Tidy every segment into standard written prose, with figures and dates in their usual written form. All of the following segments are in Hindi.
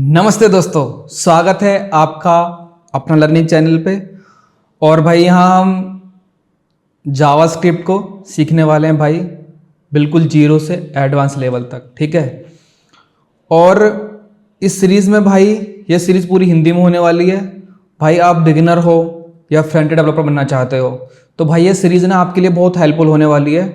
नमस्ते दोस्तों, स्वागत है आपका अपना लर्निंग चैनल पे। और भाई यहाँ हम जावास्क्रिप्ट को सीखने वाले हैं भाई, बिल्कुल जीरो से एडवांस लेवल तक, ठीक है। और इस सीरीज़ में भाई, ये सीरीज़ पूरी हिंदी में होने वाली है। भाई आप बिगिनर हो या फ्रंट एंड डेवलपर बनना चाहते हो तो भाई ये सीरीज़ ना आपके लिए बहुत हेल्पफुल होने वाली है,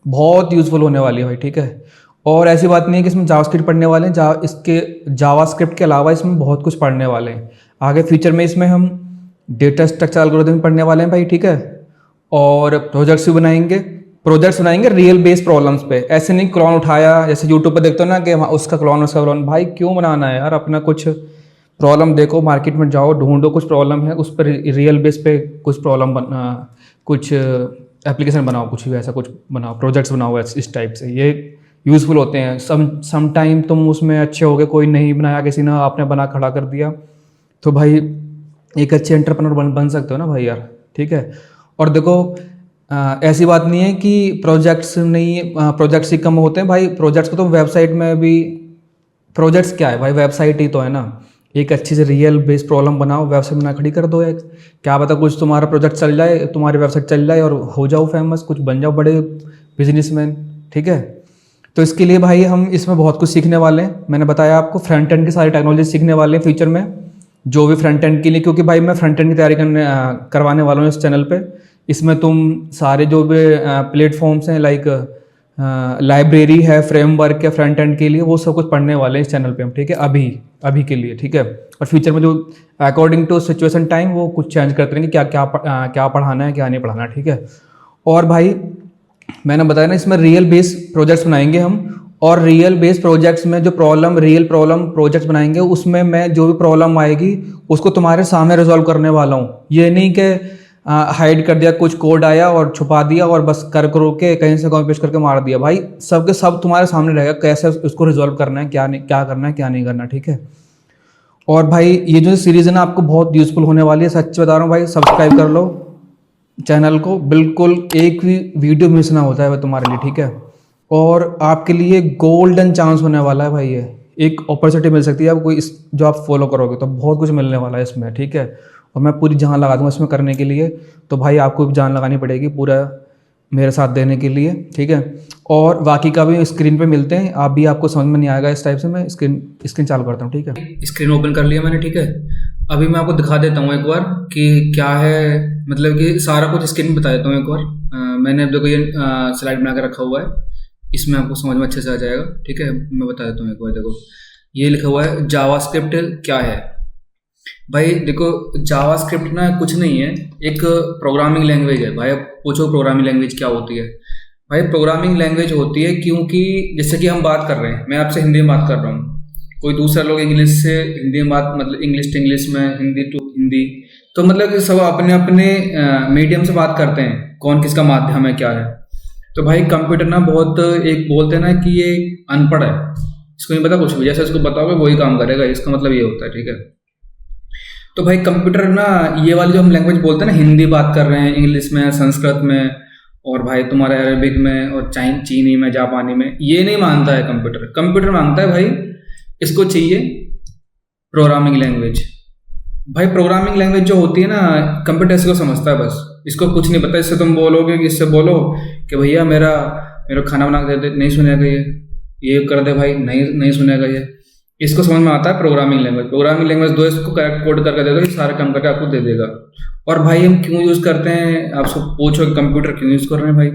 बहुत यूज़फुल होने वाली है भाई, ठीक है। और ऐसी बात नहीं है कि इसमें जावास्क्रिप्ट पढ़ने वाले हैं, इसके जावास्क्रिप्ट के अलावा इसमें बहुत कुछ पढ़ने वाले हैं आगे फ्यूचर में। इसमें हम डेटा स्ट्रक्चर एल्गोरिथम पढ़ने वाले हैं भाई, ठीक है। और प्रोजेक्ट्स भी बनाएंगे रियल बेस प्रॉब्लम्स पे। ऐसे नहीं क्लोन उठाया, जैसे यूट्यूब पे देखते हो ना कि उसका क्लोन। भाई क्यों बनाना है यार, अपना कुछ प्रॉब्लम देखो, मार्केट में जाओ, ढूंढो कुछ प्रॉब्लम है, उस पर रियल बेस पे कुछ प्रॉब्लम कुछ एप्लीकेशन बनाओ, कुछ भी ऐसा कुछ बनाओ, प्रोजेक्ट्स बनाओ इस टाइप से। ये यूज़फुल होते हैं। सम टाइम तुम उसमें अच्छे हो गए, कोई नहीं बनाया किसी ने, आपने बना खड़ा कर दिया, तो भाई एक अच्छे एंटरप्रेन्योर बन सकते हो ना भाई यार, ठीक है। और देखो ऐसी बात नहीं है कि प्रोजेक्ट्स ही कम होते हैं भाई। प्रोजेक्ट्स को तो वेबसाइट में भी, प्रोजेक्ट्स क्या है भाई, वेबसाइट ही तो है ना। एक अच्छी से रियल बेस प्रॉब्लम बनाओ, वेबसाइट बना खड़ी कर दो। एक क्या पता कुछ तुम्हारा प्रोजेक्ट चल जाए, तुम्हारी वेबसाइट चल जाए और हो जाओ फेमस, कुछ बन जाओ बड़े बिजनेसमैन, ठीक है। तो इसके लिए भाई हम इसमें बहुत कुछ सीखने वाले हैं। मैंने बताया आपको फ्रंट एंड की सारी टेक्नोलॉजी सीखने वाले हैं फ्यूचर में, जो भी फ्रंट एंड के लिए, क्योंकि भाई मैं फ्रंट एंड की तैयारी करवाने वाला हूँ इस चैनल पे। इसमें तुम सारे जो भी प्लेटफॉर्म्स हैं, लाइक लाइब्रेरी है, फ्रेमवर्क है फ्रंट एंड के लिए, वो सब कुछ पढ़ने वाले हैं इस चैनल पे हम, ठीक है। अभी के लिए, ठीक है। और फ्यूचर में जो अकॉर्डिंग टू सिचुएशन टाइम वो कुछ चेंज करते रहेंगे, क्या पढ़ाना है, क्या नहीं पढ़ाना, ठीक है। और भाई मैंने बताया ना, इसमें रियल बेस प्रोजेक्ट्स बनाएंगे हम। और रियल बेस प्रोजेक्ट्स में जो रियल प्रॉब्लम प्रोजेक्ट्स बनाएंगे, उसमें मैं जो भी प्रॉब्लम आएगी उसको तुम्हारे सामने रिजॉल्व करने वाला हूँ। ये नहीं कि हाइड कर दिया, कुछ कोड आया और छुपा दिया और बस कर के कहीं से कॉपी पेस्ट करके मार दिया। भाई सबके सब तुम्हारे सामने रहेगा, कैसे उसको रिजॉल्व करना है, क्या करना है, क्या नहीं करना, ठीक है। और भाई ये जो सीरीज़ है ना आपको बहुत यूज़फुल होने वाली है, सच बता रहा हूँ भाई। सब्सक्राइब कर लो चैनल को, बिल्कुल एक भी वीडियो मिस ना होता है तुम्हारे लिए, ठीक है। और आपके लिए गोल्डन चांस होने वाला है भाई, ये एक अपॉर्चुनिटी मिल सकती है आपको, जो आप फॉलो करोगे तो बहुत कुछ मिलने वाला है इसमें, ठीक है। और मैं पूरी जान लगा दूंगा इसमें करने के लिए, तो भाई आपको भी जान लगानी पड़ेगी पूरा मेरे साथ देने के लिए, ठीक है। और बाकी का भी स्क्रीन पे मिलते हैं, आपको समझ में नहीं आएगा इस टाइप से। मैं स्क्रीन चालू करता हूँ, ठीक है। स्क्रीन ओपन कर लिया मैंने, ठीक है। अभी मैं आपको दिखा देता हूँ एक बार कि क्या है, मतलब कि सारा कुछ स्क्रीन में बता देता हूँ एक बार। मैंने अब देखो ये स्लाइड बना के रखा हुआ है, इसमें आपको समझ में अच्छे से आ जाएगा, ठीक है। मैं बता देता हूँ एक बार। देखो ये लिखा हुआ है जावास्क्रिप्ट क्या है। भाई देखो जावास्क्रिप्ट ना कुछ नहीं है, एक प्रोग्रामिंग लैंग्वेज है। भाई अब पूछो प्रोग्रामिंग लैंग्वेज क्या होती है। भाई प्रोग्रामिंग लैंग्वेज होती है, क्योंकि जैसे कि हम बात कर रहे हैं, मैं आपसे हिंदी में बात कर रहा हूँ, कोई दूसरा लोग इंग्लिश से हिंदी में बात, मतलब इंग्लिश टू इंग्लिश में, हिंदी टू हिंदी, तो मतलब सब अपने अपने मीडियम से बात करते हैं, कौन किसका माध्यम है क्या है। तो भाई कंप्यूटर ना बहुत, एक बोलते हैं ना कि ये अनपढ़ है, इसको नहीं पता कुछ भी, जैसे इसको बताओगे वही काम करेगा, इसका मतलब ये होता है, ठीक है। तो भाई कंप्यूटर ना, ये वाली जो हम लैंग्वेज बोलते हैं ना, हिंदी बात कर रहे हैं, इंग्लिश में, संस्कृत में, और भाई तुम्हारे अरबिक में, और चीनी में, जापानी में, ये नहीं मानता है कंप्यूटर। कंप्यूटर मांगता है भाई, इसको चाहिए प्रोग्रामिंग लैंग्वेज। भाई प्रोग्रामिंग लैंग्वेज जो होती है ना, कंप्यूटर इसको समझता है बस, इसको कुछ नहीं पता। इससे तुम बोलोगे कि इससे बोलो कि भैया मेरा खाना बना के दे दे, नहीं सुनेगा ये कर दे भाई, नहीं सुनेगा ये। इसको समझ में आता है प्रोग्रामिंग लैंग्वेज दो, इसको करेक्ट कोड करके दे दो, ये सारे काम करके आपको दे देगा। और भाई हम क्यों यूज़ करते हैं, आप सब पूछो कंप्यूटर क्यों यूज़ कर रहे हैं भाई,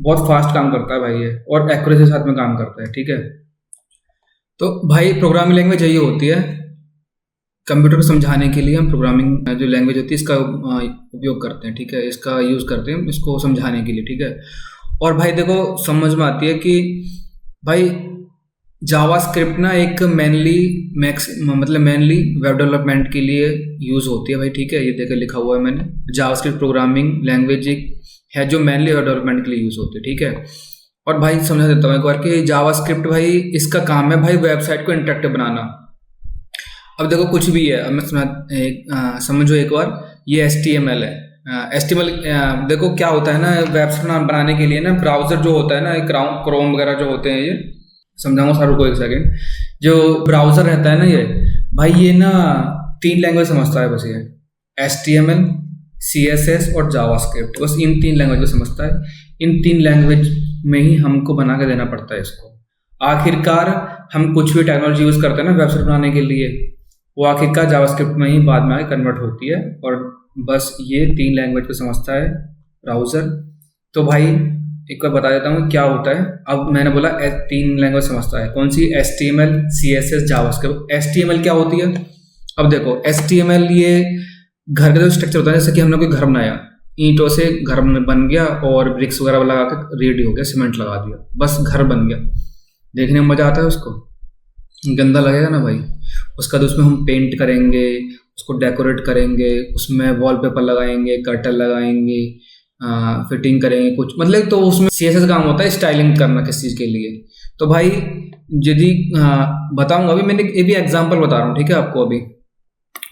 बहुत फास्ट काम करता है भाई ये, और एक्यूरेसी के साथ में काम करता है, ठीक है। तो भाई प्रोग्रामिंग लैंग्वेज यही होती है, कंप्यूटर को समझाने के लिए हम प्रोग्रामिंग जो लैंग्वेज होती है इसका उपयोग करते हैं, ठीक है। इसका यूज़ करते हैं इसको समझाने के लिए, ठीक है। और भाई देखो समझ में आती है कि भाई जावास्क्रिप्ट ना एक मेनली वेब डेवलपमेंट के लिए यूज़ होती है भाई, ठीक है। ये देखो लिखा हुआ है मैंने, जावास्क्रिप्ट प्रोग्रामिंग लैंग्वेज है जो मेनली वेब डेवलपमेंट के लिए यूज़ होती है, ठीक है। और भाई समझा देता हूँ एक बार कि जावास्क्रिप्ट भाई इसका काम है भाई वेबसाइट को इंटरेक्टिव बनाना। अब देखो कुछ भी है, अब मैं समझो एक बार, ये HTML है। HTML देखो क्या होता है ना, वेबसाइट बनाने के लिए ना ब्राउज़र जो होता है ना, क्रोम वगैरह जो होते हैं, ये समझाऊंगा सर को एक सेकेंड। जो ब्राउज़र रहता है ना, ये भाई ये ना 3 लैंग्वेज समझता है बस ये, HTML, CSS और जावास्क्रिप्ट, बस इन 3 लैंग्वेज को समझता है। इन 3 लैंग्वेज में ही हमको बना के देना पड़ता है इसको। आखिरकार हम कुछ भी टेक्नोलॉजी यूज़ करते हैं ना वेबसाइट बनाने के लिए, वो आखिरकार जावास्क्रिप्ट में ही बाद में आगे कन्वर्ट होती है, और बस ये 3 लैंग्वेज को समझता है ब्राउज़र। तो भाई एक बार बता देता हूँ क्या होता है। अब मैंने बोला 3 लैंग्वेज समझता है, कौन सी? HTML, CSS, JavaScript. HTML क्या होती है? अब देखो HTML ये घर का जो स्ट्रक्चर होता है, जैसे कि हमने कोई घर बनाया, ईंटों से घर बन गया और ब्रिक्स वगैरह लगा के रेडी हो गया, सीमेंट लगा दिया, बस घर बन गया। देखने में मज़ा आता है उसको? गंदा लगेगा ना भाई। उसका तो उसमें हम पेंट करेंगे, उसको डेकोरेट करेंगे, उसमें वॉलपेपर लगाएंगे, कर्टन लगाएंगे, फिटिंग करेंगे कुछ, मतलब तो उसमें CSS काम होता है स्टाइलिंग करना किस चीज़ के लिए। तो भाई यदि बताऊंगा, अभी मैंने ये भी एग्जांपल बता रहा हूँ, ठीक है आपको अभी।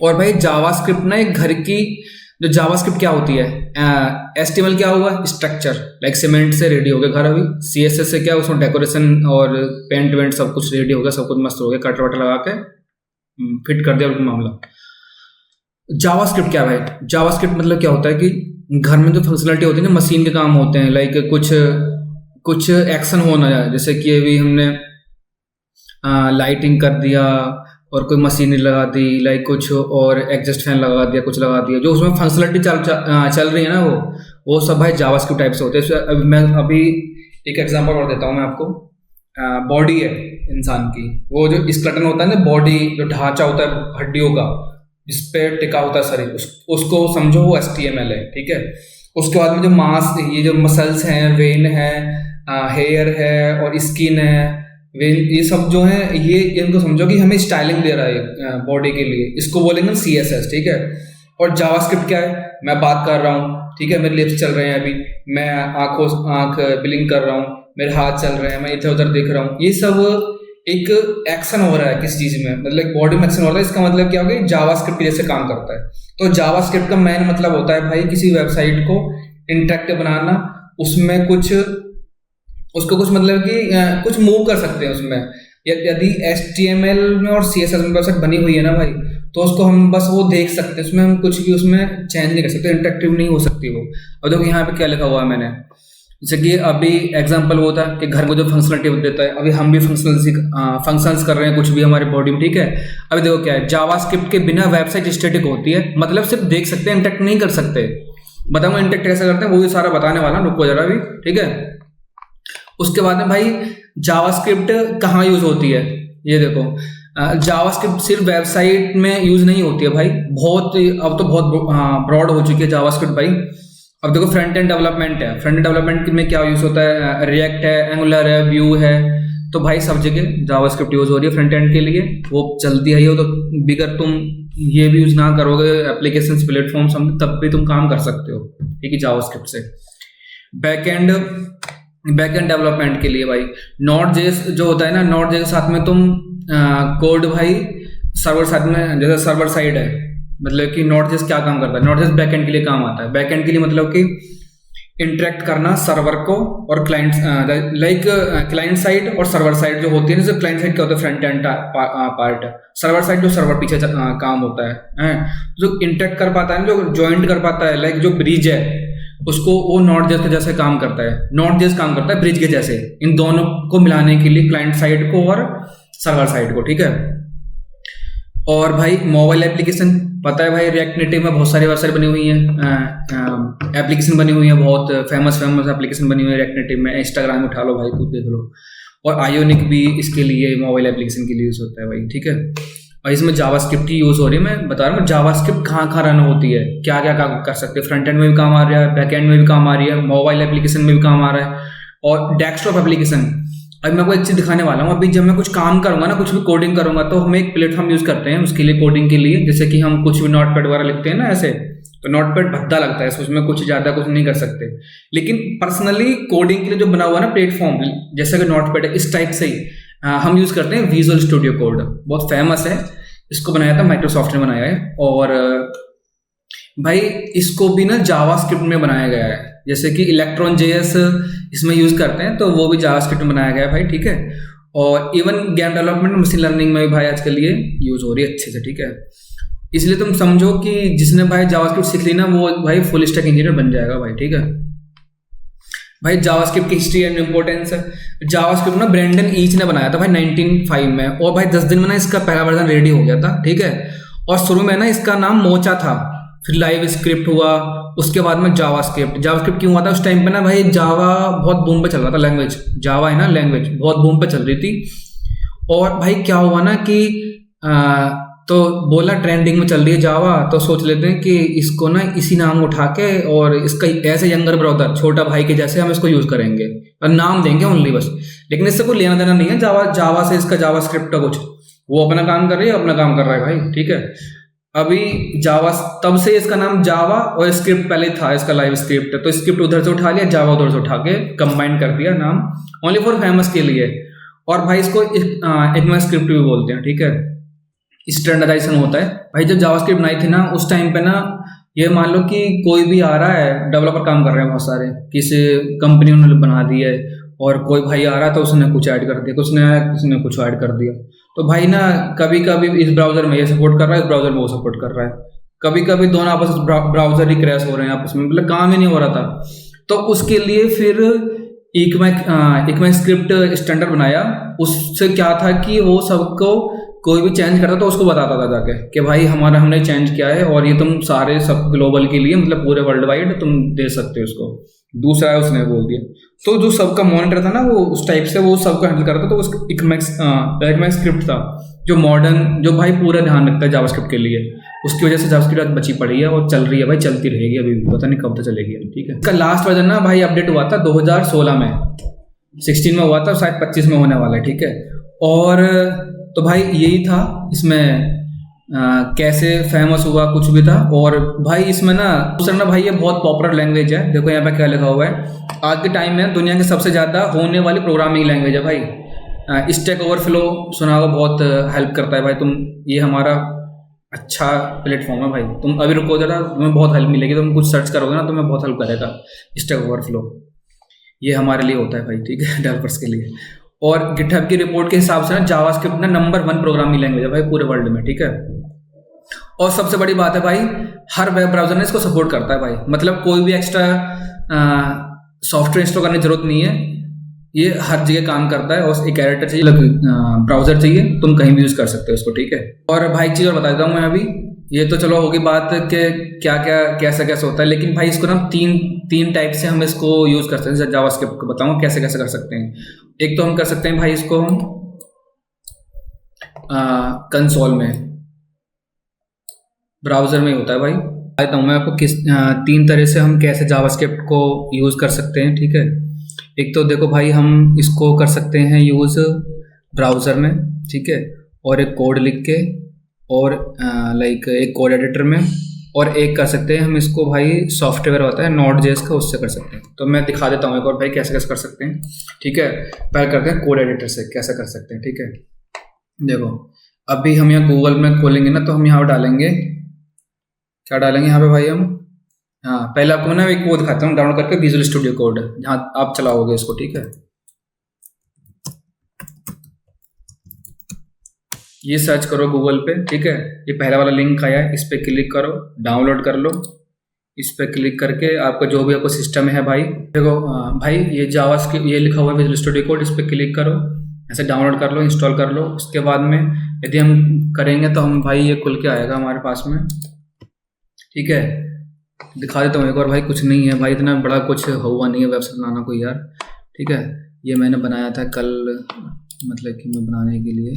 और भाई जावास्क्रिप्ट ना एक घर की, जो जावास्क्रिप्ट क्या होती है, HTML क्या हुआ? स्ट्रक्चर, लाइक सीमेंट से रेडी हो गया घर। अभी CSS से क्या, उसमें डेकोरेशन और पेंट वेंट सब कुछ रेडी हो गया, सब कुछ मस्त हो गया, कटर वटर लगा के फिट कर दिया मामला। जावास्क्रिप्ट क्या है भाई? जावास्क्रिप्ट मतलब क्या होता है कि घर में जो फंक्शनलिटी होती है ना, मशीन के काम होते हैं, लाइक कुछ एक्शन होना है, जैसे कि अभी हमने लाइटिंग कर दिया और कोई मशीनरी लगा दी, लाइक कुछ और एग्जस्ट फैन लगा दिया, कुछ लगा दिया, जो उसमें फंक्शनलिटी चल रही है ना, वो सब भाई जावास्क्रिप्ट टाइप से होते हैं। मैं अभी एक एग्जांपल और देता हूँ मैं आपको। बॉडी है इंसान की, वो जो स्केलेटन होता है ना, बॉडी जो ढांचा होता है हड्डियों का जिस पे टिका होता है शरीर, उसको समझो वो HTML है, ठीक है। उसके बाद में जो मांस, ये जो मसल्स हैं, वेन है, हेयर है और स्किन है, ये सब जो है, ये इनको समझो कि हमें स्टाइलिंग दे रहा है बॉडी के लिए, इसको बोलेंगे CSS, ठीक है। और जावास्क्रिप्ट क्या है? मैं बात कर रहा हूँ, ठीक है, मेरे लिप्स चल रहे हैं, अभी मैं आंख ब्लिंक कर रहा हूँ, मेरे हाथ चल रहे हैं, मैं इधर उधर देख रहा हूँ, ये सब एक एक्शन हो रहा है किस चीज में, मतलब बॉडी में एक्शन हो रहा है। इसका मतलब क्या होगा? जावास्क्रिप्ट जैसे काम करता है। तो जावास्क्रिप्ट का मेन मतलब होता है भाई किसी वेबसाइट को इंटरेक्टिव बनाना, उसमें उसको कुछ मतलब कि कुछ मूव कर सकते हैं उसमें। यदि HTML में और CSS में वेबसाइट बनी हुई है ना भाई, तो उसको हम बस वो देख सकते हैं, उसमें हम कुछ भी उसमें चेंज नहीं कर सकते, इंटरेक्टिव नहीं हो सकती वो। अब देखो यहाँ पे क्या लिखा हुआ है मैंने, जैसे कि अभी एग्जांपल वो था कि घर को जो फंक्शनलिटी देता है, अभी हम भी फंक्शंस कर रहे हैं कुछ भी हमारी बॉडी में, ठीक है। अभी देखो क्या है, जावास्क्रिप्ट के बिना वेबसाइट स्टैटिक होती है, मतलब सिर्फ देख सकते हैं, इंटरेक्ट नहीं कर सकते। बताऊंगा इंटरेक्ट कैसे करते हैं, वो भी सारा बताने वाला, रुको जरा भी, ठीक है। उसके बाद में भाई जावास्क्रिप्ट कहाँ यूज होती है, ये देखो। जावास्क्रिप्ट सिर्फ वेबसाइट में यूज नहीं होती है भाई, अब तो बहुत ब्रॉड हो चुकी है जावास्क्रिप्ट भाई। अब देखो फ्रंट एंड डेवलपमेंट है, फ्रंट एंड डेवलपमेंट में क्या यूज होता है? रिएक्ट है, एंगुलर है, व्यू है, तो भाई सब जगह जावास्क्रिप्ट यूज हो रही है फ्रंट एंड के लिए। वो चलती है ये, तो बिगर तुम ये भी यूज ना करोगे एप्लीकेशन प्लेटफॉर्म, तब भी तुम काम कर सकते हो, ठीक है, जावास्क्रिप्ट से। बैकएंड डेवलपमेंट के लिए भाई Node.js जो होता है ना, Node.js के साथ में तुम कोड भाई सर्वर साइड में, जैसे सर्वर साइड है, मतलब कि Node.js क्या काम करता है? Node.js बैकएंड के लिए काम आता है। बैकएंड के लिए मतलब कि इंटरेक्ट करना सर्वर को और क्लाइंट, लाइक क्लाइंट साइड और सर्वर साइड जो होती है ना। जैसे क्लाइंट साइड क्या होता है? Front end part. Server side जो सर्वर पीछे काम होता है, जो इंटरेक्ट कर पाता है, जो ज्वाइंट कर पाता है, लाइक जो ब्रिज है उसको, वो Node.js के जैसे काम करता है। Node.js काम करता है ब्रिज के जैसे, इन दोनों को मिलाने के लिए, क्लाइंट साइड को और सर्वर साइड को, ठीक है। और भाई मोबाइल एप्लीकेशन, पता है भाई रिएक्ट नेटिव में बहुत सारी वेबसाइट बनी हुई हैं, एप्लीकेशन बनी हुई है, बहुत फेमस एप्लीकेशन बनी हुई है रिएक्ट नेटिव में। इंस्टाग्राम उठा लो भाई, खुद देख लो। और आयोनिक भी इसके लिए, मोबाइल एप्लीकेशन के लिए यूज होता है भाई, ठीक है। और इसमें जावास्क्रिप्ट ही यूज हो रही है। मैं बता रहा हूँ जावास्क्रिप्ट कहाँ रन होती है, क्या क्या काम कर सकते हैं। फ्रंट एंड में भी काम आ रहा है, बैक एंड में भी काम आ रही है, मोबाइल एप्लीकेशन में भी काम आ रहा है, और डेस्कटॉप एप्लीकेशन। अभी मैं आपको एक चीज दिखाने वाला हूँ। अभी जब मैं कुछ काम करूंगा ना, कुछ भी कोडिंग करूंगा, तो हम एक प्लेटफॉर्म यूज करते हैं उसके लिए, कोडिंग के लिए। जैसे कि हम कुछ भी नोटपैड वगैरह लिखते हैं ना ऐसे, तो नोटपैड भद्दा लगता है, उसमें कुछ ज्यादा कुछ नहीं कर सकते। लेकिन पर्सनली कोडिंग के लिए जो बना हुआ ना प्लेटफॉर्म, जैसे कि नोटपैड है, इस टाइप से ही हम यूज करते हैं विजुअल स्टूडियो कोड। बहुत फेमस है, इसको बनाया था माइक्रोसॉफ्ट ने बनाया है। और भाई इसको भी ना जावास्क्रिप्ट में बनाया गया है, जैसे कि इलेक्ट्रॉन JS इसमें यूज करते हैं, तो वो भी जावास्क्रिप्ट में बनाया गया है भाई, ठीक है। और even game development machine learning में भी भाई आजकल ये यूज़ हो रही है अच्छे से, ठीक है। इसलिए तुम समझो कि जिसने भाई जावास्क्रिप्ट सीख ली ना वो भाई फुल स्टैक इंजीनियर बन जाएगा भाई, ठीक है। भाई जावास्क्रिप्ट की हिस्ट्री एंड इंपॉर्टेंस है। जावास्क्रिप्ट ना ब्रेंडन ईच ने बनाया था भाई 1905 में, और भाई 10 दिन में ना इसका पहला वर्जन रेडी हो गया था, ठीक है। और शुरू में ना इसका नाम मोचा था, फिर लाइव स्क्रिप्ट हुआ, उसके बाद में जावास्क्रिप्ट। जावास्क्रिप्ट क्यों हुआ था उस टाइम पे ना भाई, जावा बहुत बूम पे चल रहा था, लैंग्वेज जावा है ना लैंग्वेज बहुत बूम पे चल रही थी। और भाई क्या हुआ ना कि तो बोला ट्रेंडिंग में चल रही है जावा, तो सोच लेते हैं कि इसको ना इसी नाम उठा के और इसका ऐसे यंगर ब्रदर छोटा भाई के जैसे हम इसको यूज करेंगे और नाम देंगे ओनली बस। लेकिन इससे कोई लेना देना नहीं है जावा से, इसका जावा स्क्रिप्ट का कुछ, वो अपना काम कर रही है, अपना काम कर रहा है भाई, ठीक है। अभी जावा तब से इसका नाम जावा और स्क्रिप्ट पहले था इसका लाइव स्क्रिप्ट, तो स्क्रिप्ट उधर से उठा लिया, जावा उधर से उठा के कंबाइन कर दिया नाम ओनली फॉर फेमस के लिए। और भाई इसको इग्मा स्क्रिप्ट भी बोलते हैं, ठीक है। स्टैंडर्डाइजेशन होता है भाई। जब जावास्क्रिप्ट बनाई थी ना उस टाइम पे ना, ये मान लो कि कोई भी आ रहा है, डेवलपर काम कर रहे हैं बहुत सारे, किसी कंपनी उन्होंने बना दी है, और कोई भाई आ रहा है तो उसने कुछ ऐड कर दिया, किसी ने कुछ ऐड कर दिया। तो भाई ना कभी कभी इस ब्राउजर में ये सपोर्ट कर रहा है, इस ब्राउजर में वो सपोर्ट कर रहा है, कभी कभी दोनों आपस ब्राउजर ही क्रैश हो रहे हैं आपस में, मतलब काम ही नहीं हो रहा था। तो उसके लिए फिर इग्मा स्क्रिप्ट स्टैंडर्ड बनाया। उससे क्या था कि वो सबको कोई भी चेंज करता तो उसको बताता था जाके कि भाई हमने चेंज किया है, और ये तुम सारे सब ग्लोबल के लिए, मतलब पूरे वर्ल्ड वाइड तुम दे सकते हो इसको। दूसरा है उसने बोल दिया, तो जो सबका मॉनिटर था ना वो उस टाइप से वो सबको हैंडल करता, तो उस इग्मा स्क्रिप्ट था जो मॉडर्न, जो भाई पूरा ध्यान रखता है जावास्क्रिप्ट के लिए। उसकी वजह से जावास्क्रिप्ट आज बची पड़ी है और चल रही है भाई, चलती रहेगी अभी भी, पता नहीं कब तक चलेगी, ठीक है। इसका लास्ट वर्जन ना भाई अपडेट हुआ था 2016 में, 16 में हुआ था, शायद 25 में होने वाला है, ठीक है। और तो भाई यही था इसमें कैसे फेमस हुआ, कुछ भी था। और भाई इसमें ना दूसरा ना भाई ये बहुत पॉपुलर लैंग्वेज है, देखो यहाँ पे क्या लिखा हुआ है, आज के टाइम में दुनिया की सबसे ज़्यादा होने वाली प्रोग्रामिंग लैंग्वेज है भाई। स्टैक ओवरफ्लो सुना होगा, बहुत हेल्प करता है भाई। तुम ये हमारा अच्छा प्लेटफॉर्म है भाई, तुम अभी रुको जरा, तुम्हें बहुत हेल्प मिलेगी, तुम कुछ सर्च करोगे ना तुम्हें बहुत हेल्प करेगा स्टैक ओवरफ्लो, ये हमारे लिए होता है भाई, ठीक है, डेवलपर्स के लिए। और गिटहब की रिपोर्ट के हिसाब से ना जावास्क्रिप्ट ना नंबर 1 प्रोग्रामिंग लैंग्वेज है भाई पूरे वर्ल्ड में, ठीक है। और सबसे बड़ी बात है भाई, हर वेब ब्राउजर ने इसको सपोर्ट करता है भाई, मतलब कोई भी एक्स्ट्रा सॉफ्टवेयर इंस्टॉल करने की जरूरत नहीं है, ये हर जगह काम करता है। और एक कैरेक्टर चाहिए, ब्राउजर चाहिए, तुम कहीं भी यूज कर सकते हो इसको, ठीक है। और भाई एक चीज़ और बता देता हूँ मैं अभी, ये तो चलो होगी बात कि क्या क्या कैसे कैसे होता है, लेकिन भाई इसको ना तीन टाइप से हम इसको यूज कर सकते हैं। जावास्क्रिप्ट को बताऊँ कैसे कैसे कर सकते हैं। एक तो हम कर सकते हैं भाई इसको हम कंसोल में, ब्राउजर में होता है भाई। बताता हूँ मैं आपको किस 3 तरह से हम कैसे जावास्क्रिप्ट को यूज कर सकते हैं, ठीक है। एक तो देखो भाई हम इसको कर सकते हैं यूज ब्राउजर में, ठीक है, और एक कोड लिख के, और लाइक एक कोड एडिटर में, और एक कर सकते हैं हम इसको भाई सॉफ्टवेयर होता है नोड.जेएस का, उससे कर सकते हैं। तो मैं दिखा देता हूँ एक और भाई कैसे कैसे कर सकते हैं, ठीक है। पहले करते हैं कोड एडिटर से कैसे कर सकते हैं, ठीक है। देखो अभी हम यहाँ गूगल में खोलेंगे ना, तो हम यहाँ डालेंगे, क्या डालेंगे यहाँ पे भाई हम, हाँ पहले आपको ना एक वो दिखाता हूँ डाउनलोड करके, विजुअल स्टूडियो कोड, जहाँ आप चलाओगे इसको, ठीक है। ये सर्च करो गूगल पे, ठीक है, ये पहला वाला लिंक आया है, इस पर क्लिक करो, डाउनलोड कर लो। इस पर क्लिक करके आपका जो भी आपको सिस्टम है भाई, देखो भाई ये जावास्क्रिप्ट ये लिखा हुआ है विजुअल स्टूडियो कोड, इस पर क्लिक करो, ऐसे डाउनलोड कर लो, इंस्टॉल कर लो। उसके बाद में यदि हम करेंगे तो हम भाई ये खुल के आएगा हमारे पास में, ठीक है। दिखा देता हूँ एक और भाई, कुछ नहीं है भाई, इतना बड़ा कुछ हुआ नहीं है वेबसाइट बनाना कोई यार, ठीक है। ये मैंने बनाया था कल, मतलब कि मैं बनाने के लिए,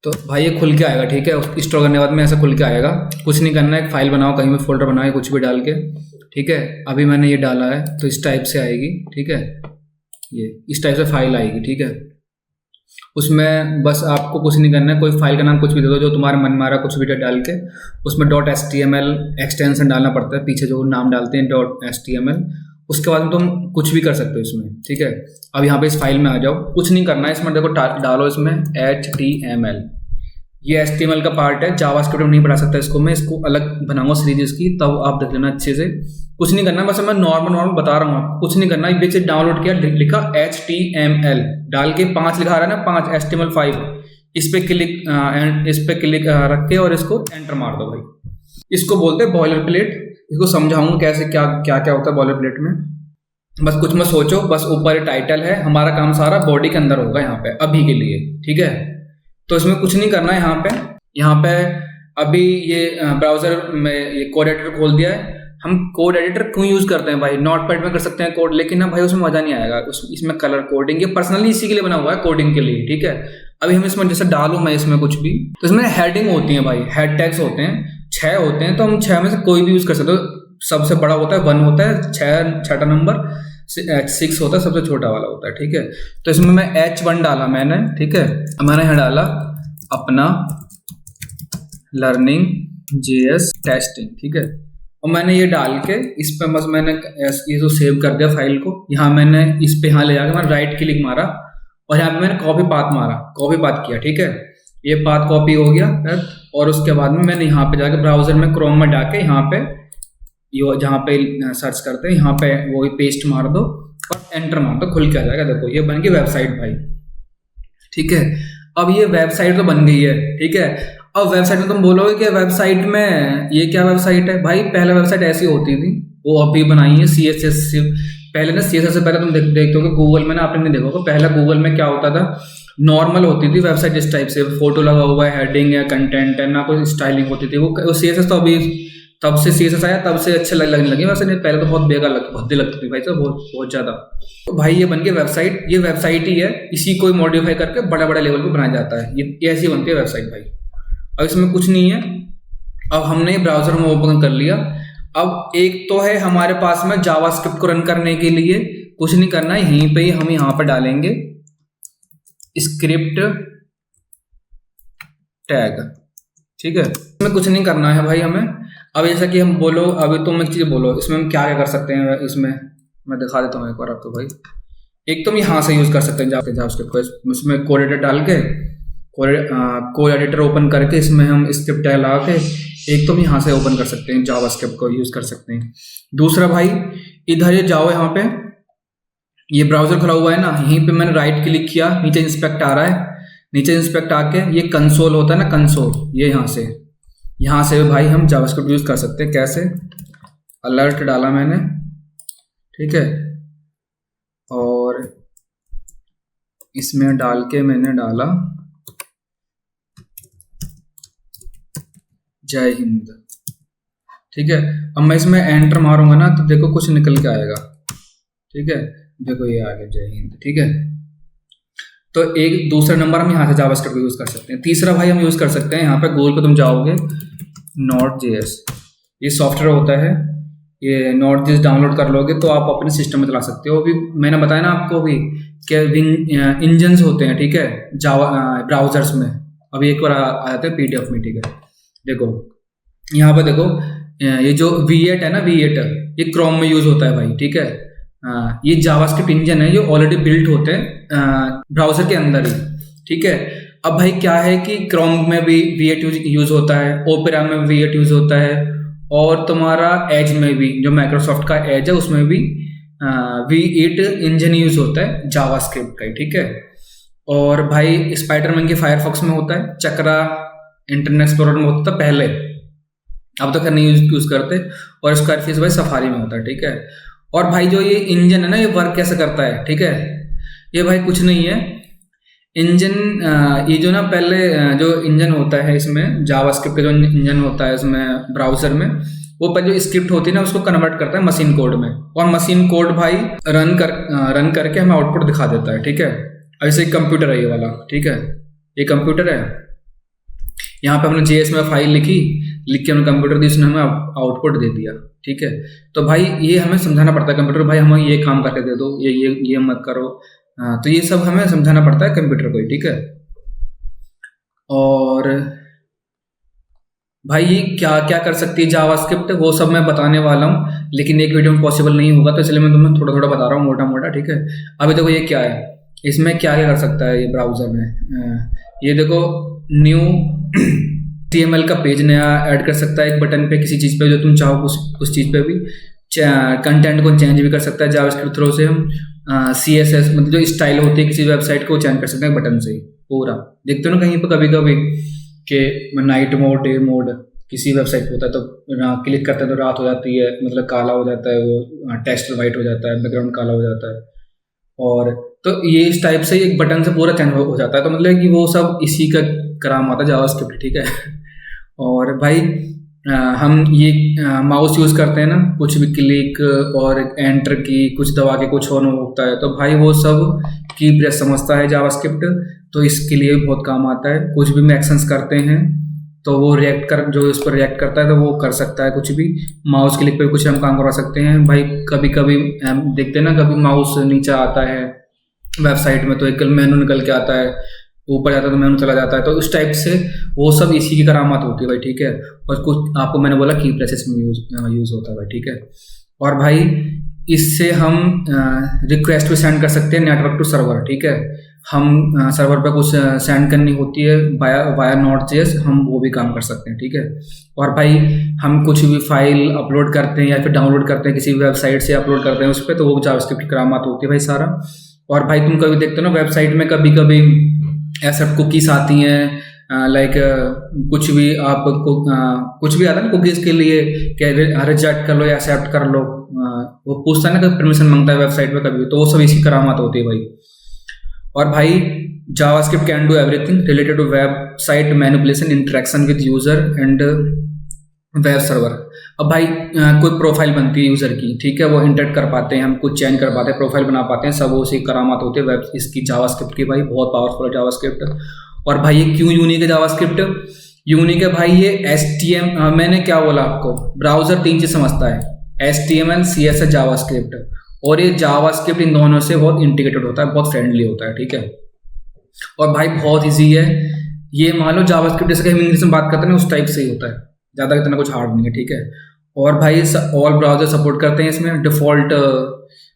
तो भाई ये खुल के आएगा, ठीक है। इंस्टॉल करने के बाद में ऐसा खुल के आएगा, कुछ नहीं करना है, एक फाइल बनाओ, कहीं भी फोल्डर बनाओ कुछ भी डाल के, ठीक है। अभी मैंने ये डाला है तो इस टाइप से आएगी, ठीक है, ये इस टाइप से फाइल आएगी, ठीक है। उसमें बस आपको कुछ नहीं करना है, कोई फाइल का नाम कुछ भी दे दो जो तुम्हारे मन में आ रहा, कुछ भी डाल के, उसमें .html एक्सटेंशन डालना पड़ता है, पीछे जो नाम डालते हैं .html, उसके बाद में तुम कुछ भी कर सकते हो इसमें, ठीक है। अब यहाँ पे इस फाइल में आ जाओ, कुछ नहीं करना है इसमें, देखो डालो इसमें HTML, ये HTML का पार्ट है, जावास्क्रिप्ट में नहीं पढ़ा सकता इसको, मैं इसको अलग बनाऊंगा सीरीज इसकी, तब आप देख लेना अच्छे से। कुछ नहीं करना, बस मैं नॉर्मल बता रहा हूँ आपको, कुछ नहीं करना। बेचे डाउनलोड किया, लिखा HTML डाल के 5 लिखा रहा है ना, 5 HTML5, इस पे क्लिक रख के और इसको एंटर मार दो भाई। इसको बोलते हैं बॉयलर प्लेट। इसको समझाऊंगा कैसे क्या क्या क्या होता है बॉयलर प्लेट में। बस कुछ मत सोचो, बस ऊपर टाइटल है, हमारा काम सारा बॉडी के अंदर होगा यहाँ पे अभी के लिए, ठीक है। तो इसमें कुछ नहीं करना है। यहाँ पे अभी ये ब्राउजर में ये कोड एडिटर खोल दिया है। हम कोड एडिटर क्यों यूज करते हैं भाई, नोटपैड में कर सकते हैं कोड, लेकिन ना भाई उसमें मजा नहीं आएगा। इसमें कलर कोडिंग, ये पर्सनली इसी के लिए बना हुआ है, कोडिंग के लिए, ठीक है। अभी हम इसमें जैसे डालूं मैं इसमें कुछ भी, तो इसमें हेडिंग होती है भाई, हेड टैग्स होते हैं, 6 होते हैं। तो हम 6 में से कोई भी यूज कर सकते हो। सबसे बड़ा होता है 1 होता है, 6 नंबर, 6 होता है सबसे छोटा वाला होता है, ठीक है। तो इसमें मैं H1 डाला मैंने, ठीक है। मैंने यहाँ डाला अपना लर्निंग JS टेस्टिंग, ठीक है। और मैंने ये डाल के इस पे बस मैंने ये जो सेव कर दिया फाइल को, यहाँ मैंने इस पे यहाँ ले जाकर मैंने राइट क्लिक मारा और यहाँ पे मैंने कॉपी पाथ मारा, कॉपी पाथ किया, ठीक है। ये पाथ कॉपी हो गया। और उसके बाद में मैंने यहाँ पे जाके ब्राउजर में क्रोम में जाके यहाँ पे ये जहाँ पे सर्च करते हैं यहाँ पे वो पेस्ट मार दो और एंटर मार दो, खुल के आ जाएगा। देखो ये बन गई वेबसाइट भाई, ठीक है। अब ये वेबसाइट तो बन गई है, ठीक है। अब वेबसाइट में तुम बोलोगे कि वेबसाइट में ये क्या वेबसाइट है भाई, पहले वेबसाइट ऐसी होती थी, वो अभी बनाई है CSS से। पहले ना CSS से पहले तुम देखते हो कि गूगल में ना, आपने नहीं देखा होगा, पहले गूगल में क्या होता था, नॉर्मल होती थी वेबसाइट इस टाइप से, फोटो लगा हुआ है, हेडिंग है, कंटेंट है, ना कोई स्टाइलिंग होती थी। वो CSS तो अभी तब से CSS आया तब से अच्छे लगने लगे, वैसे नहीं पहले तो बहुत बेकार भद्दी लगती थी भाई, तो बहुत ज़्यादा। तो भाई ये बन गई वेबसाइट, ये वेबसाइट ही है, इसी को मॉडिफाई करके बड़े बड़े लेवल पे बनाया जाता है। ये ऐसी बनती है वेबसाइट भाई। अब इसमें कुछ नहीं है। अब हमने ब्राउजर में ओपन कर लिया। अब एक तो है हमारे पास में जावास्क्रिप्ट को रन करने के लिए कुछ नहीं करना है, यहीं पे ही हम यहाँ पे डालेंगे स्क्रिप्ट टैग, ठीक है। इसमें कुछ नहीं करना है भाई हमें। अब जैसा कि हम बोलो, अभी तुम एक चीज बोलो इसमें हम क्या क्या कर सकते हैं। इसमें मैं दिखा देता हूँ एक बार आपको भाई। एक तो हम यहाँ से यूज कर सकते हैं जावास्क्रिप्ट को, इसमें कोड एडिटर डाल के कोड एडिटर ओपन करके इसमें हम स्क्रिप्ट टैग लगा के एक तो हम यहाँ से ओपन कर सकते हैं, जावास्क्रिप्ट को यूज कर सकते हैं। दूसरा भाई इधर ये जाओ, यहाँ पे ये ब्राउजर खुला हुआ है ना, यहीं पे मैंने राइट क्लिक किया, नीचे इंस्पेक्ट आ रहा है, नीचे इंस्पेक्ट आके ये कंसोल होता है ना, कंसोल, ये यहाँ से भाई हम जावास्क्रिप्ट यूज कर सकते हैं। कैसे, अलर्ट डाला मैंने, ठीक है। और इसमें डाल के मैंने डाला जय हिंद, ठीक है। अब मैं इसमें एंटर मारूंगा ना तो देखो कुछ निकल के आएगा, ठीक है। देखो ये आ गया जय हिंद, ठीक है। तो एक दूसरा नंबर हम यहाँ से जावास्क्रिप्ट यूज कर सकते हैं। तीसरा भाई हम यूज कर सकते हैं, यहाँ पे गूगल पे तुम जाओगे, Node.js, ये सॉफ्टवेयर होता है, ये Node.js डाउनलोड कर लोगे तो आप अपने सिस्टम में चला सकते हो। अभी मैंने बताया ना आपको भी कि इंजन्स होते हैं, ठीक है, जावा ब्राउजर्स में। अभी एक बार आए थे PDF में, ठीक है। देखो यहाँ पे देखो, ये जो V8 है ना, V8 ये क्रोम में यूज होता है भाई, ठीक है। ये जावास्क्रिप्ट इंजन है, ये ऑलरेडी बिल्ट होते हैं ब्राउजर के अंदर ही, ठीक है। अब भाई क्या है कि क्रोम में भी V8 यूज होता है, ओपेरा में V8 यूज होता है, और तुम्हारा एज में भी, जो माइक्रोसॉफ्ट का एज है उसमें भी V8 इंजन यूज होता है जावास्क्रिप्ट का, ठीक है। और भाई स्पाइडरमैन की फायरफॉक्स में होता है, चक्रा इंटरनेट एक्सप्लोरर में होता था पहले, अब तो खैर नहीं यूज करते, और स्क्वायरफिश भाई सफारी में होता है, ठीक है। और भाई जो ये इंजन है ना, ये वर्क कैसे करता है, ठीक है। ये भाई कुछ नहीं है, इंजन ये जो ना पहले जो इंजन होता है इसमें जावास्क्रिप्ट का जो इंजन होता है इसमें ब्राउजर में, वो पहले जो स्क्रिप्ट होती है ना उसको कन्वर्ट करता है मशीन कोड में, और मशीन कोड भाई रन करके हमें आउटपुट दिखा देता है, ठीक है। ऐसे एक कंप्यूटर है ये वाला, ठीक है, ये कंप्यूटर है। यहाँ पे हमने JS में फाइल लिख के हमने कंप्यूटर दी, उसने हमें आउटपुट दे दिया, ठीक है। तो भाई ये हमें समझाना पड़ता है कंप्यूटर, भाई हमें ये काम करके दे दो, ये मत करो। तो ये सब हमें समझाना पड़ता है कंप्यूटर को, ठीक है। और भाई ये क्या क्या कर सकती है जावास्क्रिप्ट, वो सब मैं बताने वाला हूँ, लेकिन एक वीडियो में पॉसिबल नहीं होगा, तो इसलिए मैं तुम्हें थोड़ा थोड़ा बता रहा हूँ, मोटा मोटा, ठीक है। अभी देखो ये क्या है, इसमें क्या क्या कर सकता है ये ब्राउजर में। ये देखो न्यू HTML का पेज नया ऐड कर सकता है एक बटन पे, किसी चीज़ पे जो तुम चाहो उस चीज़ पे भी, कंटेंट को चेंज भी कर सकता है जावास्क्रिप्ट थ्रू से। हम CSS मतलब जो स्टाइल होती है किसी वेबसाइट को चेंज कर सकते हैं बटन से ही पूरा। देखते हो ना कहीं पर कभी कभी कि नाइट मोड डे मोड किसी वेबसाइट पे होता है, तो क्लिक करते हैं तो रात हो जाती है, मतलब काला हो जाता है, वो टेक्स्ट वाइट हो जाता है, बैकग्राउंड काला हो जाता है। और तो ये इस टाइप से एक बटन से पूरा चेंज हो जाता है, तो मतलब कि वो सब इसी का काम आता है जावास्क्रिप्ट, ठीक है। और भाई हम ये माउस यूज़ करते हैं ना, कुछ भी क्लिक और एंटर की कुछ दबा के कुछ होना होता है, तो भाई वो सब की प्रेस समझता है जावास्क्रिप्ट, तो इसके लिए भी बहुत काम आता है। कुछ भी हम एक्शंस करते हैं तो वो रिएक्ट कर जो इस पर रिएक्ट करता है तो वो कर सकता है कुछ भी। माउस क्लिक पे कुछ हम काम करवा सकते हैं भाई। कभी कभी हम देखते हैं ना, कभी माउस नीचे आता है वेबसाइट में तो एक मेनू निकल के आता है, ऊपर जाता है तो मेनू चला जाता है, तो उस टाइप से वो सब इसी की करामात होती है भाई, ठीक है। और कुछ आपको मैंने बोला की प्रेसेस में यूज़ होता है भाई, ठीक है। और भाई इससे हम रिक्वेस्ट भी सेंड कर सकते हैं नेटवर्क टू सर्वर, ठीक है। हम सर्वर पे कुछ सेंड करनी होती है वाया Node.js, हम वो भी काम कर सकते हैं, ठीक है। और भाई हम कुछ भी फाइल अपलोड करते हैं या फिर डाउनलोड करते हैं किसी भी वेबसाइट से अपलोड करते हैं उस पर, तो वो जावास्क्रिप्ट की करामात होती है भाई सारा। और भाई तुम कभी देखते हो ना वेबसाइट में कभी कभी ऐसा कुकीज आती हैं, लाइक कुछ भी आपको कुछ भी आता है ना कुकीज़ के लिए कि रिजेक्ट कर लो या एक्सेप्ट कर लो, वो पूछता है ना कभी परमिशन मांगता है वेबसाइट पे कभी, तो वो सब इसी करामात होती है भाई। और भाई JavaScript can do everything related to website manipulation interaction with user and web server. अब भाई कोई प्रोफाइल बनती है यूज़र की, ठीक है, वो इंटरेक्ट कर पाते हैं, हम कुछ चेंज कर पाते हैं, प्रोफाइल बना पाते हैं, सब उसी करामात होते हैं वेब इसकी जावास्क्रिप्ट की भाई। बहुत पावरफुल है जावास्क्रिप्ट। और भाई ये क्यों यूनिक है जावास्क्रिप्ट? यूनिक है भाई ये मैंने क्या बोला आपको, ब्राउजर 3 चीज़ समझता है, HTML CSS जावास्क्रिप्ट, और ये जावास्क्रिप्ट इन दोनों से बहुत इंटीग्रेटेड होता है, बहुत फ्रेंडली होता है, ठीक है। और भाई बहुत ईजी है ये, मान लो जावास्क्रिप्ट जैसे कि हम इंग्लिश में बात करते हैं ना उस टाइप से ही होता है, ज़्यादा इतना कुछ हार्ड नहीं है, ठीक है। और भाई ऑल ब्राउज़र सपोर्ट करते हैं इसमें। डिफ़ॉल्ट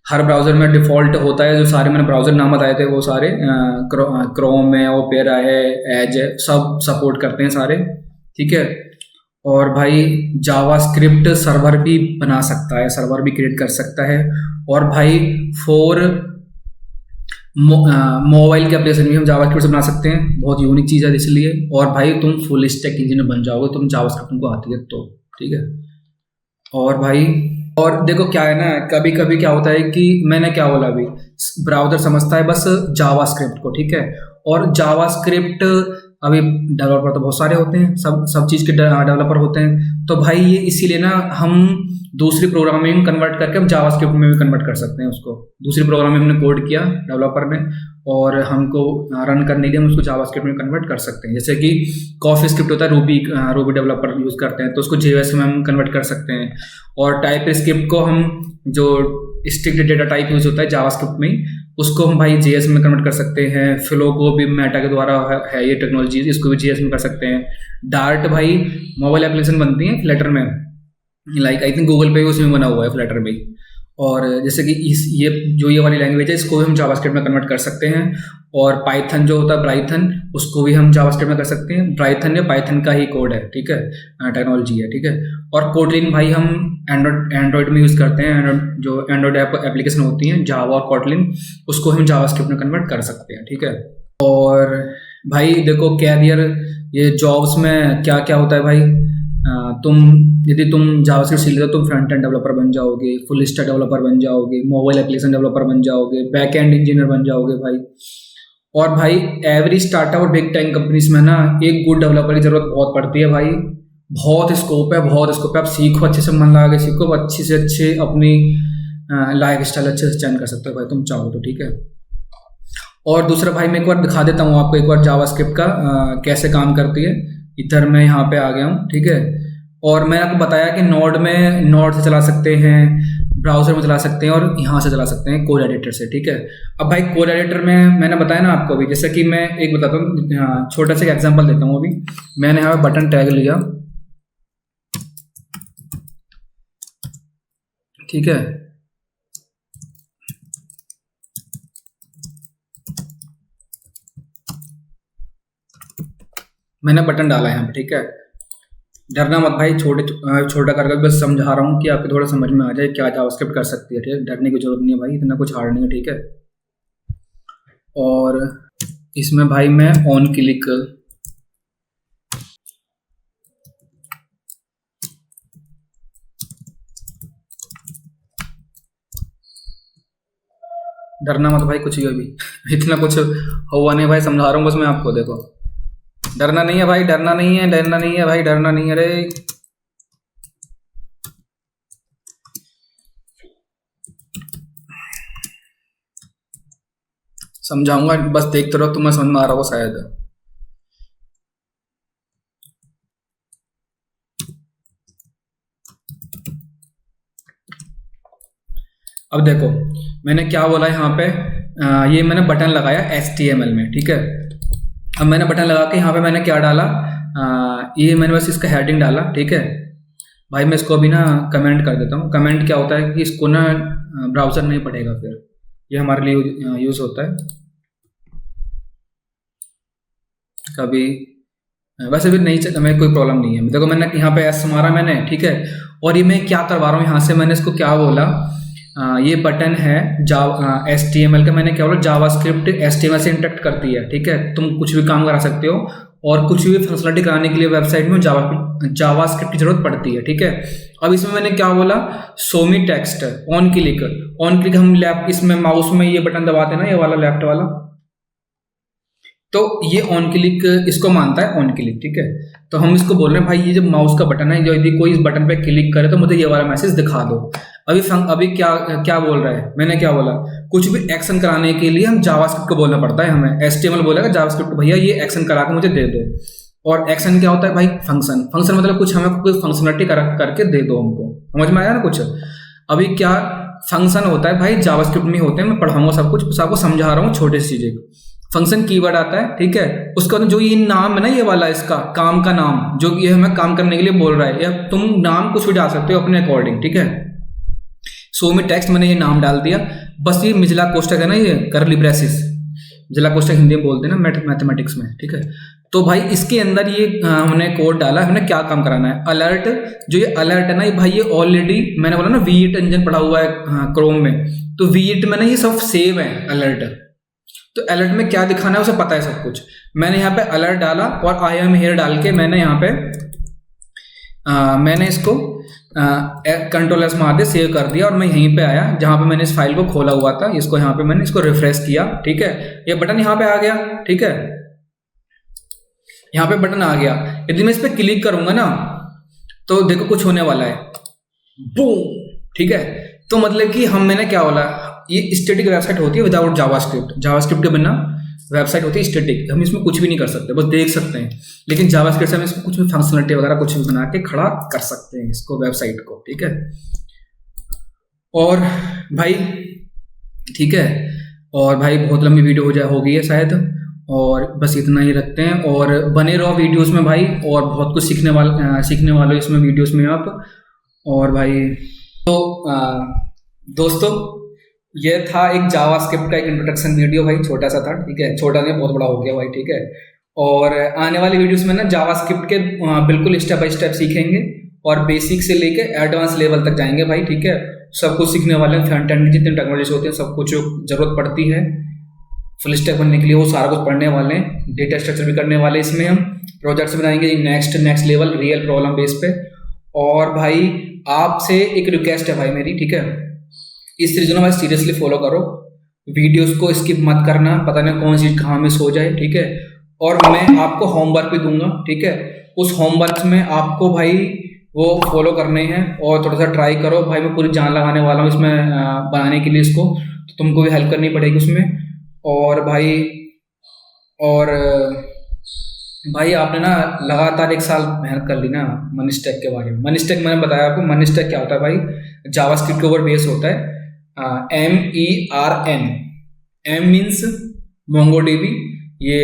हर ब्राउज़र में डिफ़ॉल्ट होता है, जो सारे मैंने ब्राउज़र नाम बताए थे वो सारे क्रोम है, ओपेरा है, एज है, सब सपोर्ट करते हैं सारे, ठीक है। और भाई जावास्क्रिप्ट सर्वर भी बना सकता है, सर्वर भी क्रिएट कर सकता है। और भाई फॉर मोबाइल के एप्लीकेशन भी हम जावास्क्रिप्ट से बना सकते हैं, बहुत यूनिक चीज़ है इसलिए। और भाई तुम फुल स्टैक इंजीनियर बन जाओगे, तुम जावास्क्रिप्ट तुमको आती है तो, ठीक है। और भाई और देखो क्या है ना, कभी कभी क्या होता है कि मैंने क्या बोला अभी, ब्राउज़र समझता है बस जावास्क्रिप्ट को, ठीक है। और जावास्क्रिप्ट अभी डेवलपर तो बहुत सारे होते हैं, सब चीज़ के डेवलपर होते हैं, तो भाई ये इसीलिए ना हम दूसरी प्रोग्रामिंग कन्वर्ट करके हम जावास्क्रिप्ट में भी कन्वर्ट कर सकते हैं उसको। दूसरी प्रोग्रामिंग हमने कोड किया डेवलपर ने और हमको रन करने के लिए हम उसको जावास्क्रिप्ट में कन्वर्ट कर सकते हैं। जैसे कि कॉफी स्क्रिप्ट होता है, रूबी डेवलपर यूज़ करते हैं, तो उसको JS में हम कन्वर्ट कर सकते हैं। और टाइप स्क्रिप्ट को हम जो स्ट्रिक्ट डेटा टाइप यूज़ होता है जावास्क्रिप्ट में, उसको हम भाई JS में कन्वर्ट कर सकते हैं। फ्लो को भी मेटा के द्वारा है ये टेक्नोलॉजी, इसको भी JS में कर सकते हैं। डार्ट भाई मोबाइल एप्लीकेशन बनती है फ्लटर में, लाइक आई थिंक गूगल पे भी उसमें बना हुआ है फ्लटर में। और जैसे कि ये वाली लैंग्वेज है, इसको भी हम जावास्क्रिप्ट में कन्वर्ट कर सकते हैं। और पाइथन जो होता है ब्राइथन, उसको भी हम जावास्क्रिप्ट में कर सकते हैं। ब्राइथन या पाइथन का ही कोड है, ठीक है, टेक्नोलॉजी है, ठीक है। और कोटलिन भाई हम एंड्रॉयड में यूज़ करते हैं, जो एंड्रॉयड एप्लीकेशन होती हैं जावा और कोटलिन, उसको हम जावास्क्रिप्ट में कन्वर्ट कर सकते हैं, ठीक है। और भाई देखो कैरियर, ये जॉब्स में क्या क्या होता है भाई, यदि तुम जावास्क्रिप्ट सीख लेते हो तुम फ्रंट एंड डेवलपर बन जाओगे, फुल स्टैक डेवलपर बन जाओगे, मोबाइल एप्लीकेशन डेवलपर बन जाओगे, बैक एंड इंजीनियर बन जाओगे भाई। और भाई एवरी स्टार्टअप और बिग टाइम कंपनीज में ना एक गुड डेवलपर की जरूरत बहुत पड़ती है भाई। बहुत स्कोप है, बहुत स्कोप है, आप सीखो, अच्छे से मन लगा के सीखो, अच्छे से अच्छे अपनी लाइफ स्टाइल अच्छे से चयन कर सकते हो भाई तुम चाहो तो, ठीक है। और दूसरा भाई मैं एक बार दिखा देता हूँ आपको एक बार जावास्क्रिप्ट का कैसे काम करती है। इधर मैं यहाँ पे आ गया हूँ, ठीक है। और मैंने आपको बताया कि नोड से चला सकते हैं, ब्राउज़र में चला सकते हैं और यहाँ से चला सकते हैं कोड एडिटर से, ठीक है। अब भाई कोड एडिटर में मैंने बताया ना आपको अभी, जैसे कि मैं एक बताता हूँ, छोटा सा एग्जांपल देता हूँ। अभी मैंने यहाँ बटन टैग लिया, ठीक है, मैंने बटन डाला है यहाँ पे, ठीक है। डरना मत भाई, छोटा करके बस समझा रहा हूँ कि आपको थोड़ा समझ में आ जाए क्या जावास्क्रिप्ट कर सकती है, ठीक है। डरने की जरूरत नहीं है भाई, इतना कुछ हार्ड नहीं है, ठीक है। और इसमें भाई मैं ऑन क्लिक, डरना मत भाई कुछ भी अभी इतना कुछ हुआ नहीं भाई, समझा रहा हूँ बस मैं आपको, देखो डरना नहीं है भाई, डरना नहीं है, डरना नहीं है भाई, डरना नहीं है रे। समझाऊंगा, बस देखते रहो, तुम्हें समझ में आ रहा हो शायद। अब देखो मैंने क्या बोला यहाँ पे, ये मैंने बटन लगाया HTML में, ठीक है। अब मैंने बटन लगा के यहाँ पे मैंने क्या डाला, ये मैंने बस इसका हेडिंग डाला, ठीक है। भाई मैं इसको अभी ना कमेंट कर देता हूँ। कमेंट क्या होता है कि इसको ना ब्राउज़र नहीं पढ़ेगा, फिर ये हमारे लिए यूज़ होता है कभी। वैसे भी नहीं मैं कोई प्रॉब्लम नहीं है। देखो मैंने यहाँ पे एस मारा मैंने, ठीक है। और ये मैं क्या करवा रहा हूँ यहाँ से, मैंने इसको क्या बोला, ये बटन है HTML का, मैंने क्या बोला जावास्क्रिप्ट HTML से इंटरेक्ट करती है, ठीक है। तुम कुछ भी काम करा सकते हो और कुछ भी फंक्शनलिटी कराने के लिए वेबसाइट में जावास्क्रिप्ट की जरूरत पड़ती है, ठीक है। अब इसमें मैंने क्या बोला, show me text on click, हम इसमें माउस में ये बटन दबाते ना, ये वाला लेफ्ट वाला, तो ये ऑन क्लिक इसको मानता है ऑन क्लिक, ठीक है। तो हम इसको बोल रहे हैं भाई ये जो माउस का बटन है, जो यदि कोई इस बटन पे क्लिक करे तो मुझे ये वाला मैसेज दिखा दो। अभी क्या क्या बोल रहा है, मैंने क्या बोला, कुछ भी एक्शन कराने के लिए हम जावास्क्रिप्ट को बोलना पड़ता है हमें। HTML बोलेगा जावास्क्रिप्ट भैया ये एक्शन करा के मुझे दे दो। और एक्शन क्या होता है भाई, फंक्शन मतलब कुछ हमें कोई फंक्शनलिटी करके दे दो हमको, समझ में आया ना कुछ। अभी क्या फंक्शन होता है भाई, जावास्क्रिप्ट में होते हैं, मैं पढ़ाऊंगा सब कुछ, आपको समझा रहा हूँ छोटे सी चीजें। फंक्शन कीवर्ड आता है, ठीक है। उसका जो ये नाम है ना, ये वाला इसका काम का नाम, जो ये हमें काम करने के लिए बोल रहा है, या तुम नाम कुछ भी डाल सकते हो अपने अकॉर्डिंग, ठीक है। शो में टेक्स्ट मैंने ये नाम डाल दिया, बस ये मिजला कोष्टक है ना, ये करली ब्रेसिस, मिजला कोष्टक हिंदी में बोलते हैं ना मैथमेटिक्स में, ठीक है। तो भाई इसके अंदर ये हमने कोड डाला, हमने क्या काम कराना है, अलर्ट, जो ये अलर्ट है ना, ये भाई ये ऑलरेडी मैंने बोला ना V8 इंजन पड़ा हुआ है क्रोम में, तो V8 में ना ये सब सेव है अलर्ट। तो अलर्ट में क्या दिखाना है उसे पता है सब कुछ। मैंने यहाँ पे अलर्ट डाला और आई एम हियर डाल के मैंने यहाँ पे मैंने इसको कंट्रोल S मार दे, सेव कर दिया, और मैं यहीं पे आया जहाँ पे मैंने इस फाइल को खोला हुआ था, इसको यहाँ पे मैंने इसको रिफ्रेश किया, ठीक है। ये बटन यहाँ पे आ गया, ठीक है, यहाँ पे बटन आ गया। यदि मैं इस पर क्लिक करूंगा ना तो देखो कुछ होने वाला है, बूम, ठीक है। तो मतलब कि मैंने क्या बोला, ये स्टैटिक वेबसाइट होती है विदाउट जावास्क्रिप्ट के बिना वेबसाइट होती है स्टैटिक, हम इसमें कुछ भी नहीं कर सकते, बस देख सकते हैं। लेकिन जावास्क्रिप्ट से हम इसको कुछ भी फंक्शनलिटी वगैरह कुछ भी बना के खड़ा कर सकते हैं इसको, वेबसाइट को, ठीक है। और भाई ठीक है, और भाई बहुत लंबी वीडियो हो गई है शायद, और बस इतना ही रखते हैं। और बने रहो वीडियोस में भाई, और बहुत कुछ सीखने वाले इसमें वीडियोस में आप। और भाई तो दोस्तों ये था एक जावास्क्रिप्ट का एक इंट्रोडक्शन वीडियो भाई, छोटा सा था, ठीक है। छोटा नहीं, बहुत बड़ा हो गया भाई, ठीक है। और आने वाले वीडियोस में ना जावास्क्रिप्ट के बिल्कुल स्टेप बाय स्टेप सीखेंगे, और बेसिक से लेके एडवांस लेवल तक जाएंगे भाई, ठीक है। सब कुछ सीखने वाले हैं, फ्रंट एंड की जितनी टेक्नोलॉजी होती है सब कुछ जो जरूरत पड़ती है फुल स्टैक बनने के लिए, वो सारा कुछ पढ़ने वाले हैं। डेटा स्ट्रक्चर भी करने वाले, इसमें हम प्रोजेक्ट्स बनाएंगे next level real problem base पे। और भाई आपसे एक रिक्वेस्ट है भाई मेरी, ठीक है, इस सीरीज में भाई सीरियसली फॉलो करो, वीडियोस को स्किप मत करना, पता नहीं कौन सी कहाँ मिस हो जाए, ठीक है। और मैं आपको होमवर्क भी दूंगा, ठीक है। उस होमवर्क में आपको भाई वो फॉलो करने हैं, और थोड़ा सा ट्राई करो भाई, मैं पूरी जान लगाने वाला हूँ इसमें बनाने के लिए इसको, तो तुमको भी हेल्प करनी पड़ेगी उसमें। और भाई आपने ना लगातार 1 साल मेहनत कर ली ना मनी स्टैक के बारे में। मनी स्टैक मैंने बताया आपको, मनी स्टैक क्या होता है भाई, जावास्क्रिप्ट के ऊपर बेस होता है। MERN, M मीन्स MongoDB, ये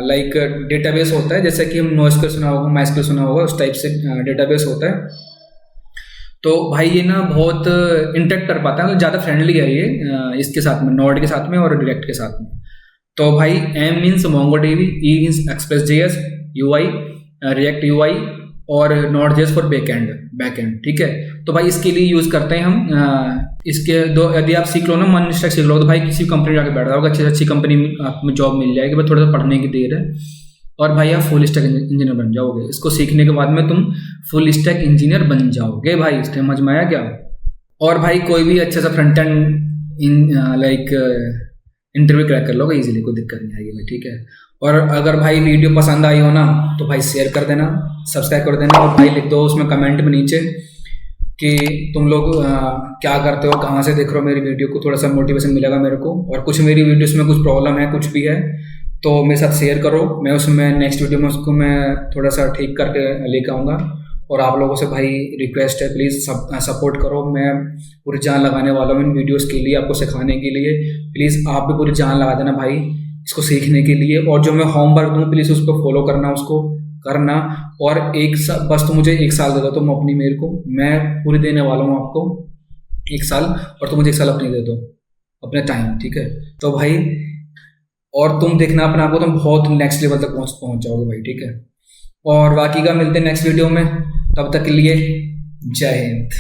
लाइक डेटाबेस होता है, जैसे कि हम NoSQL सुना होगा, MySQL सुना होगा, उस टाइप से डेटाबेस होता है। तो भाई ये ना बहुत इंटरेक्ट कर पाता है, मतलब ज़्यादा फ्रेंडली है ये इसके साथ में, नोड के साथ में और रिएक्ट के साथ में। तो भाई M means MongoDB, E means ExpressJS UI, React UI, और Node.js फॉर बैकएंड, ठीक है। तो भाई इसके लिए यूज़ करते हैं हम इसके दो, यदि आप सीख लो ना, मन स्टैक सीख लो, तो भाई किसी कंपनी में जाके बैठ जाओगे, अच्छी अच्छी कंपनी में आपको जॉब मिल जाएगी, बस थोड़ा सा पढ़ने की देर है, और भाई आप फुल स्टैक इंजीनियर बन जाओगे। इसको सीखने के बाद में तुम फुल स्टैक इंजीनियर बन जाओगे भाई। समझ में आया क्या? और भाई कोई भी अच्छा सा फ्रंट एंड इंटरव्यू क्रैक कर लोगे इजीली, कोई दिक्कत नहीं आएगी भाई, ठीक है। और अगर भाई वीडियो पसंद आई हो ना, तो भाई शेयर कर देना, सब्सक्राइब कर देना, और भाई लिख दो उसमें कमेंट में नीचे कि तुम लोग क्या करते हो, कहाँ से देख रहे हो मेरी वीडियो को, थोड़ा सा मोटिवेशन मिलेगा मेरे को। और कुछ मेरी वीडियोस में कुछ प्रॉब्लम है, कुछ भी है, तो मेरे साथ शेयर करो, मैं उसमें नेक्स्ट वीडियो में उसको मैं थोड़ा सा ठीक करके लेकर आऊँगा। और आप लोगों से भाई रिक्वेस्ट है, प्लीज़ सपोर्ट करो, मैं पूरी जान लगाने वाला हूँ इन वीडियोस के लिए, आपको सिखाने के लिए। प्लीज़ आप भी पूरी जान लगा देना भाई इसको सीखने के लिए। और जो मैं होमवर्क दूँ प्लीज़ उसको फॉलो करना, उसको करना। और बस तुम मुझे 1 साल दे दो, तुम अपनी मेरे को, मैं पूरी देने वाला हूँ आपको 1 साल, और तुम मुझे 1 साल अपनी दे दो, अपने टाइम, ठीक है। तो भाई और तुम देखना अपने आप को, तुम बहुत नेक्स्ट लेवल तक पहुँच जाओगे भाई, ठीक है। और बाकी का मिलते हैं नेक्स्ट वीडियो में, तब तक के लिए जय हिंद।